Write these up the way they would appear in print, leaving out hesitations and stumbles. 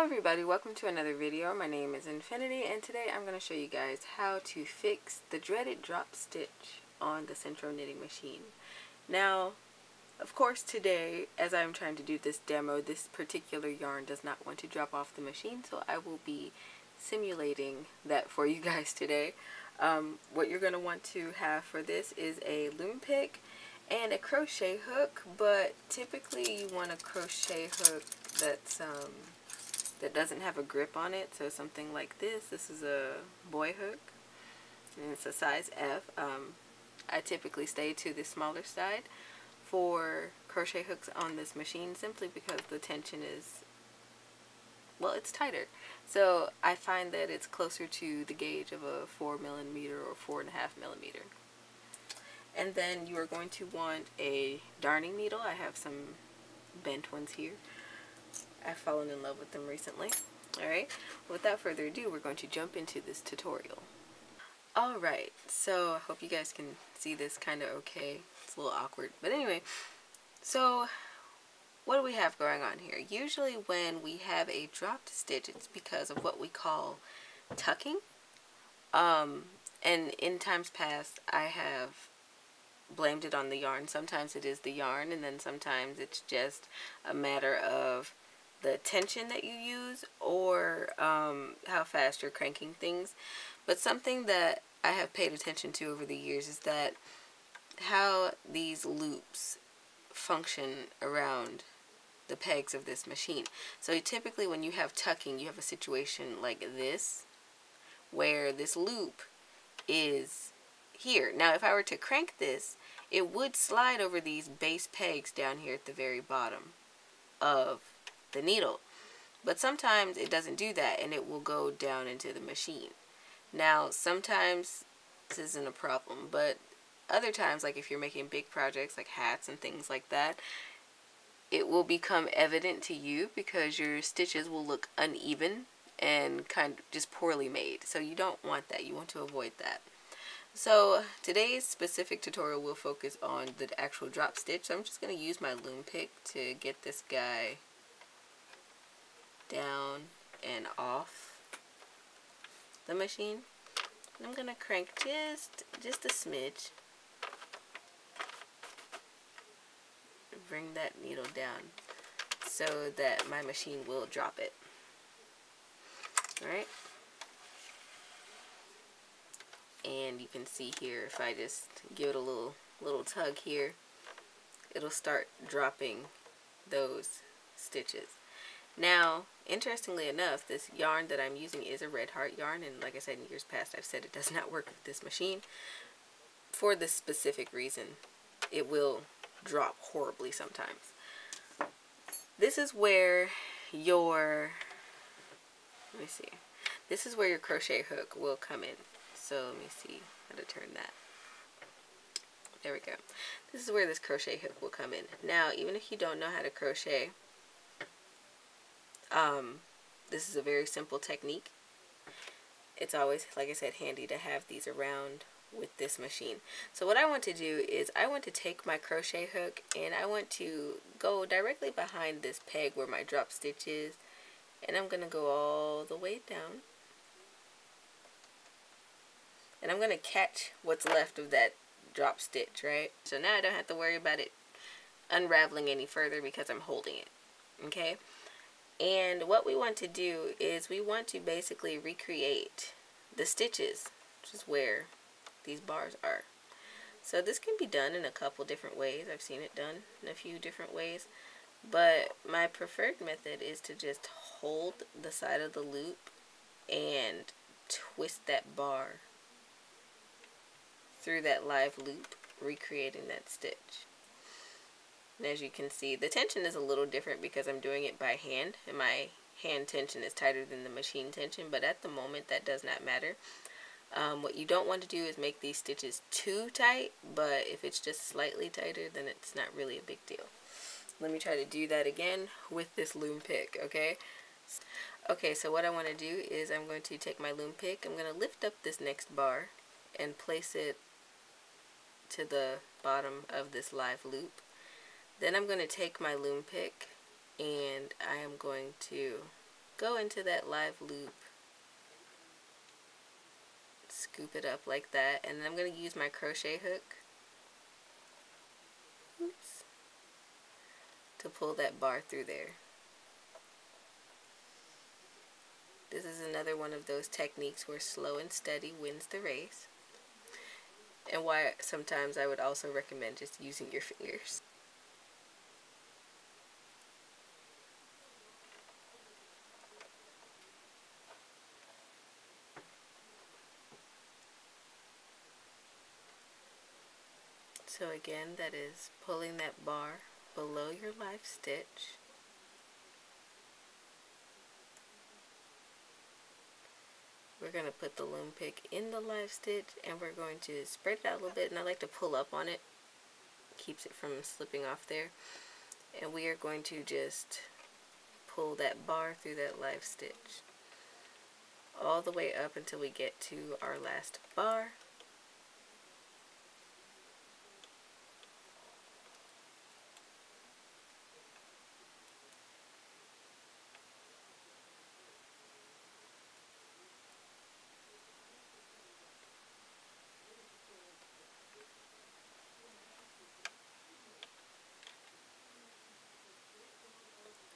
Hello everybody, welcome to another video. My name is Infiniti and today I'm going to show you guys how to fix the dreaded drop stitch on the Sentro knitting machine. Now, of course today, as I'm trying to do this demo, this particular yarn does not want to drop off the machine, so I will be simulating that for you guys today. What you're going to want to have for this is a loom pick and a crochet hook, but typically you want a crochet hook that's that doesn't have a grip on it, so something like this. This is a boy hook and it's a size F. I typically stay to the smaller side for crochet hooks on this machine simply because the tension is, well, it's tighter. So I find that it's closer to the gauge of a 4mm or 4.5mm. And then you are going to want a darning needle. I have some bent ones here. I've fallen in love with them recently. Alright, without further ado, we're going to jump into this tutorial. Alright, so I hope you guys can see this kind of okay. It's a little awkward, but anyway, so what do we have going on here? Usually when we have a dropped stitch, it's because of what we call tucking. And in times past, I have blamed it on the yarn. Sometimes it is the yarn, and then sometimes it's just a matter of the tension that you use or how fast you're cranking things. But something that I have paid attention to over the years is that how these loops function around the pegs of this machine. So typically when you have tucking, you have a situation like this where this loop is here. Now if I were to crank this, it would slide over these base pegs down here at the very bottom of the needle, but sometimes it doesn't do that and it will go down into the machine. Now sometimes this isn't a problem, but other times, like if you're making big projects like hats and things like that, it will become evident to you because your stitches will look uneven and kind of just poorly made. So you don't want that. You want to avoid that. So today's specific tutorial will focus on the actual drop stitch. So I'm just going to use my loom pick to get this guy down and off the machine. And I'm going to crank just a smidge. Bring that needle down so that my machine will drop it. Alright. And you can see here, if I just give it a little tug here, it'll start dropping those stitches. Now, interestingly enough, this yarn that I'm using is a Red Heart yarn, and like I said in years past, I've said it does not work with this machine for this specific reason. It will drop horribly sometimes. This is where your, let me see, this is where your crochet hook will come in. So let me see how to turn that. There we go. This is where this crochet hook will come in. Now, even if you don't know how to crochet, this is a very simple technique. It's always, like I said, handy to have these around with this machine. So what I want to do is I want to take my crochet hook and I want to go directly behind this peg where my drop stitch is, and I'm going to go all the way down. And I'm going to catch what's left of that drop stitch, right? So now I don't have to worry about it unraveling any further because I'm holding it. Okay? And what we want to do is we want to basically recreate the stitches, which is where these bars are. So this can be done in a couple different ways. I've seen it done in a few different ways. But my preferred method is to just hold the side of the loop and twist that bar through that live loop, recreating that stitch. And as you can see, the tension is a little different because I'm doing it by hand, and my hand tension is tighter than the machine tension, but at the moment that does not matter. What you don't want to do is make these stitches too tight, but if it's just slightly tighter, then it's not really a big deal. Let me try to do that again with this loom pick, okay? Okay, so what I want to do is I'm going to take my loom pick, I'm going to lift up this next bar and place it to the bottom of this live loop. Then I'm going to take my loom pick and I am going to go into that live loop, scoop it up like that, and then I'm going to use my crochet hook, oops, to pull that bar through there. This is another one of those techniques where slow and steady wins the race, and why sometimes I would also recommend just using your fingers. So again, that is pulling that bar below your live stitch. We're going to put the loom pick in the live stitch, and we're going to spread it out a little bit, and I like to pull up on it, keeps it from slipping off there. And we are going to just pull that bar through that live stitch all the way up until we get to our last bar.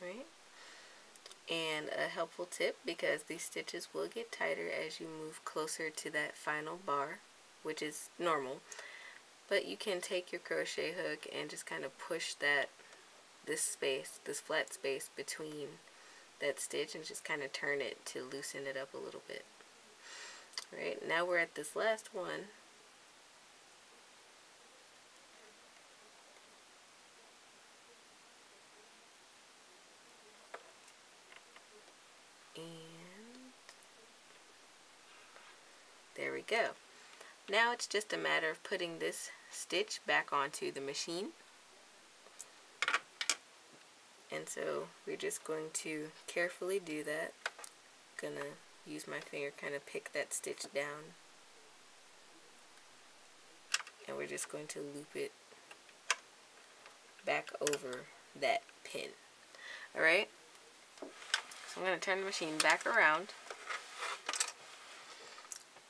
Right? And a helpful tip, because these stitches will get tighter as you move closer to that final bar, which is normal, but you can take your crochet hook and just kind of push this flat space between that stitch, and just kind of turn it to loosen it up a little bit. Right, now we're at this last one. And there we go. Now it's just a matter of putting this stitch back onto the machine. And so we're just going to carefully do that. Gonna use my finger, kind of pick that stitch down, and we're just going to loop it back over that pin. Alright, so I'm going to turn the machine back around,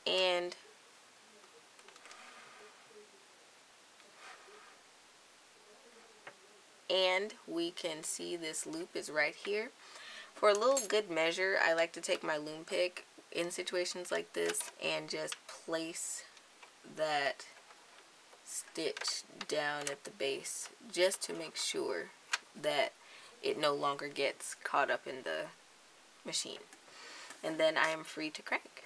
and we can see this loop is right here. For a little good measure, I like to take my loom pick in situations like this and just place that stitch down at the base, just to make sure that it no longer gets caught up in the machine. And then I am free to crank.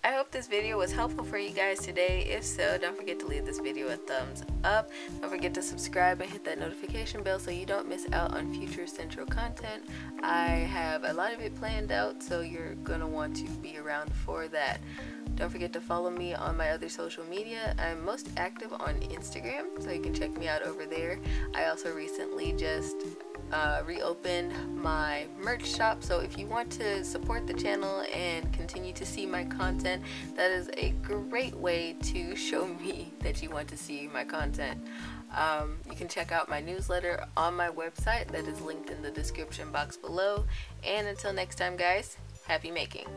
I hope this video was helpful for you guys today. If so, don't forget to leave this video a thumbs up. Don't forget to subscribe and hit that notification bell so you don't miss out on future Sentro content. I have a lot of it planned out, so you're going to want to be around for that. Don't forget to follow me on my other social media. I'm most active on Instagram, so you can check me out over there. I also recently just reopened my merch shop, so if you want to support the channel and continue to see my content, that is a great way to show me that you want to see my content. You can check out my newsletter on my website that is linked in the description box below. And until next time guys, happy making.